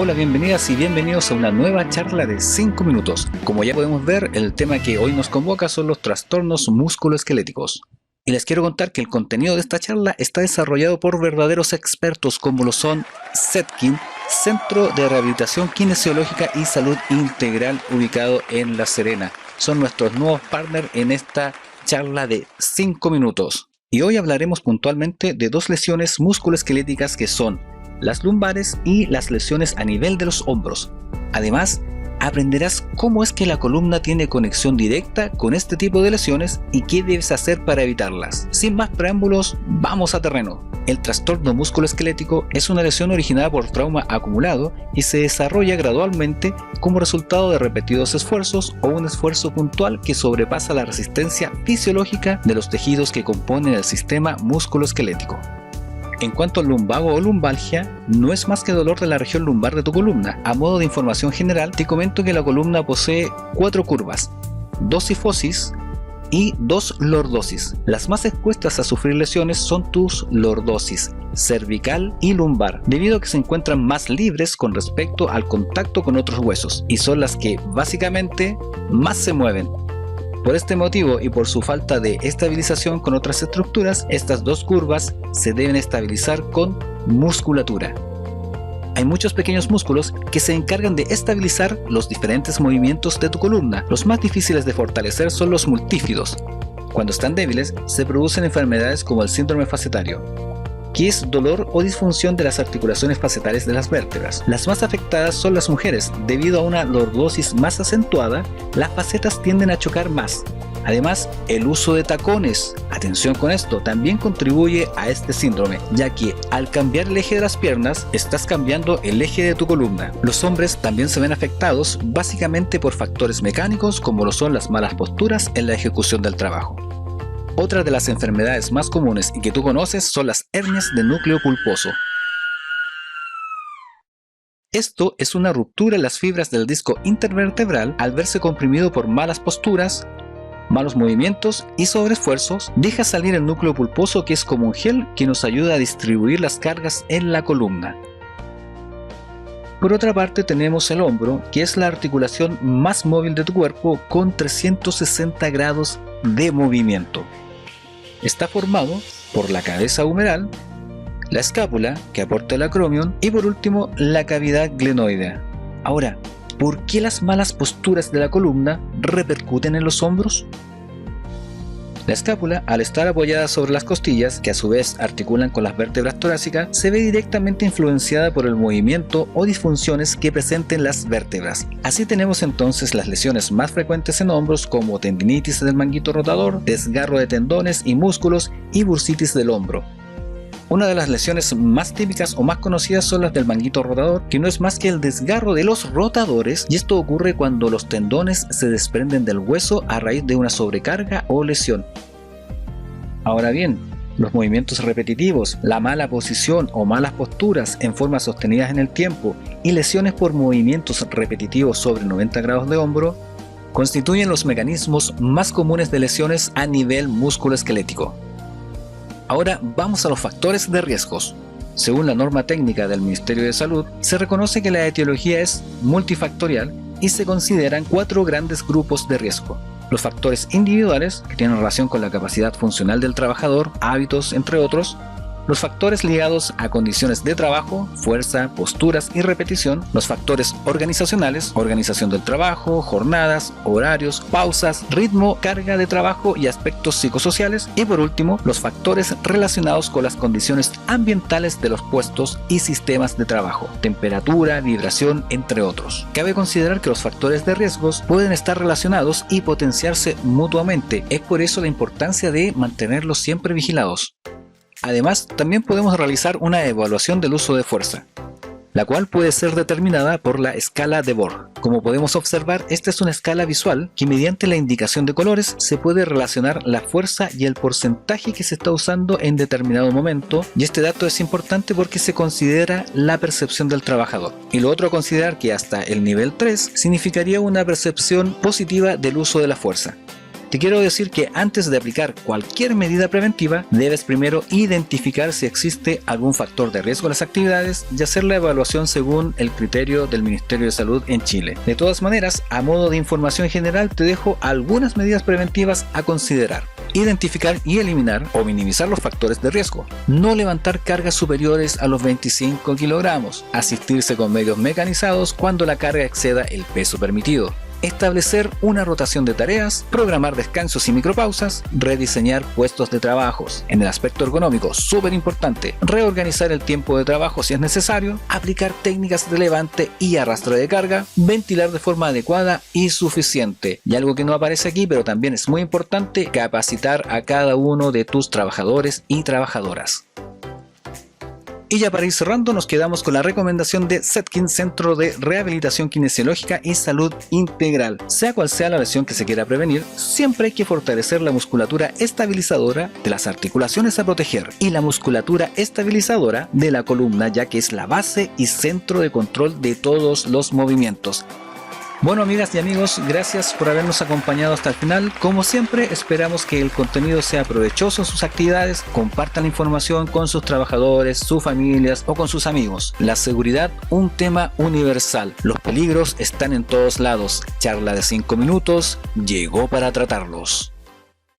Hola, bienvenidas y bienvenidos a una nueva charla de 5 minutos. Como ya podemos ver, el tema que hoy nos convoca son los trastornos musculoesqueléticos. Y les quiero contar que el contenido de esta charla está desarrollado por verdaderos expertos como lo son CETKIN, Centro de Rehabilitación Kinesiológica y Salud Integral ubicado en La Serena. Son nuestros nuevos partners en esta charla de 5 minutos. Y hoy hablaremos puntualmente de dos lesiones musculoesqueléticas que son las lumbares y las lesiones a nivel de los hombros. Además, aprenderás cómo es que la columna tiene conexión directa con este tipo de lesiones y qué debes hacer para evitarlas. Sin más preámbulos, vamos a terreno. El trastorno musculoesquelético es una lesión originada por trauma acumulado y se desarrolla gradualmente como resultado de repetidos esfuerzos o un esfuerzo puntual que sobrepasa la resistencia fisiológica de los tejidos que componen el sistema musculoesquelético. En cuanto al lumbago o lumbalgia, no es más que dolor de la región lumbar de tu columna. A modo de información general, te comento que la columna posee 4 curvas, 2 sifosis y 2 lordosis. Las más expuestas a sufrir lesiones son tus lordosis, cervical y lumbar, debido a que se encuentran más libres con respecto al contacto con otros huesos y son las que básicamente más se mueven. Por este motivo y por su falta de estabilización con otras estructuras, estas dos curvas se deben estabilizar con musculatura. Hay muchos pequeños músculos que se encargan de estabilizar los diferentes movimientos de tu columna. Los más difíciles de fortalecer son los multífidos. Cuando están débiles, se producen enfermedades como el síndrome facetario, que es dolor o disfunción de las articulaciones facetales de las vértebras. Las más afectadas son las mujeres. Debido a una lordosis más acentuada, las facetas tienden a chocar más. Además, el uso de tacones, atención con esto, también contribuye a este síndrome, ya que al cambiar el eje de las piernas, estás cambiando el eje de tu columna. Los hombres también se ven afectados básicamente por factores mecánicos como lo son las malas posturas en la ejecución del trabajo. Otra de las enfermedades más comunes y que tú conoces son las hernias de núcleo pulposo. Esto es una ruptura en las fibras del disco intervertebral al verse comprimido por malas posturas, malos movimientos y sobreesfuerzos, deja salir el núcleo pulposo que es como un gel que nos ayuda a distribuir las cargas en la columna. Por otra parte tenemos el hombro, que es la articulación más móvil de tu cuerpo con 360 grados de movimiento. Está formado por la cabeza humeral, la escápula, que aporta el acromion, y por último la cavidad glenoidea. Ahora, ¿por qué las malas posturas de la columna repercuten en los hombros? La escápula, al estar apoyada sobre las costillas, que a su vez articulan con las vértebras torácicas, se ve directamente influenciada por el movimiento o disfunciones que presenten las vértebras. Así tenemos entonces las lesiones más frecuentes en hombros como tendinitis del manguito rotador, desgarro de tendones y músculos y bursitis del hombro. Una de las lesiones más típicas o más conocidas son las del manguito rotador, que no es más que el desgarro de los rotadores, y esto ocurre cuando los tendones se desprenden del hueso a raíz de una sobrecarga o lesión. Ahora bien, los movimientos repetitivos, la mala posición o malas posturas en formas sostenidas en el tiempo y lesiones por movimientos repetitivos sobre 90 grados de hombro constituyen los mecanismos más comunes de lesiones a nivel musculoesquelético. Ahora vamos a los factores de riesgos. Según la norma técnica del Ministerio de Salud, se reconoce que la etiología es multifactorial y se consideran 4 grandes grupos de riesgo. Los factores individuales, que tienen relación con la capacidad funcional del trabajador, hábitos, entre otros. Los factores ligados a condiciones de trabajo, fuerza, posturas y repetición. Los factores organizacionales, organización del trabajo, jornadas, horarios, pausas, ritmo, carga de trabajo y aspectos psicosociales. Y por último, los factores relacionados con las condiciones ambientales de los puestos y sistemas de trabajo, temperatura, vibración, entre otros. Cabe considerar que los factores de riesgos pueden estar relacionados y potenciarse mutuamente. Es por eso la importancia de mantenerlos siempre vigilados. Además, también podemos realizar una evaluación del uso de fuerza, la cual puede ser determinada por la escala de Borg. Como podemos observar, esta es una escala visual que mediante la indicación de colores se puede relacionar la fuerza y el porcentaje que se está usando en determinado momento, y este dato es importante porque se considera la percepción del trabajador. Y lo otro a considerar que hasta el nivel 3 significaría una percepción positiva del uso de la fuerza. Te quiero decir que antes de aplicar cualquier medida preventiva, debes primero identificar si existe algún factor de riesgo en las actividades y hacer la evaluación según el criterio del Ministerio de Salud en Chile. De todas maneras, a modo de información general, te dejo algunas medidas preventivas a considerar. Identificar y eliminar o minimizar los factores de riesgo. No levantar cargas superiores a los 25 kilogramos. Asistirse con medios mecanizados cuando la carga exceda el peso permitido. Establecer una rotación de tareas, programar descansos y micropausas, rediseñar puestos de trabajos. En el aspecto ergonómico, súper importante, reorganizar el tiempo de trabajo si es necesario, aplicar técnicas de levante y arrastre de carga, ventilar de forma adecuada y suficiente. Y algo que no aparece aquí, pero también es muy importante, capacitar a cada uno de tus trabajadores y trabajadoras. Y ya para ir cerrando, nos quedamos con la recomendación de Zetkin, Centro de Rehabilitación Kinesiológica y Salud Integral. Sea cual sea la lesión que se quiera prevenir, siempre hay que fortalecer la musculatura estabilizadora de las articulaciones a proteger y la musculatura estabilizadora de la columna, ya que es la base y centro de control de todos los movimientos. Bueno, amigas y amigos, gracias por habernos acompañado hasta el final. Como siempre, esperamos que el contenido sea provechoso en sus actividades. Compartan la información con sus trabajadores, sus familias o con sus amigos. La seguridad, un tema universal. Los peligros están en todos lados. Charla de 5 minutos llegó para tratarlos.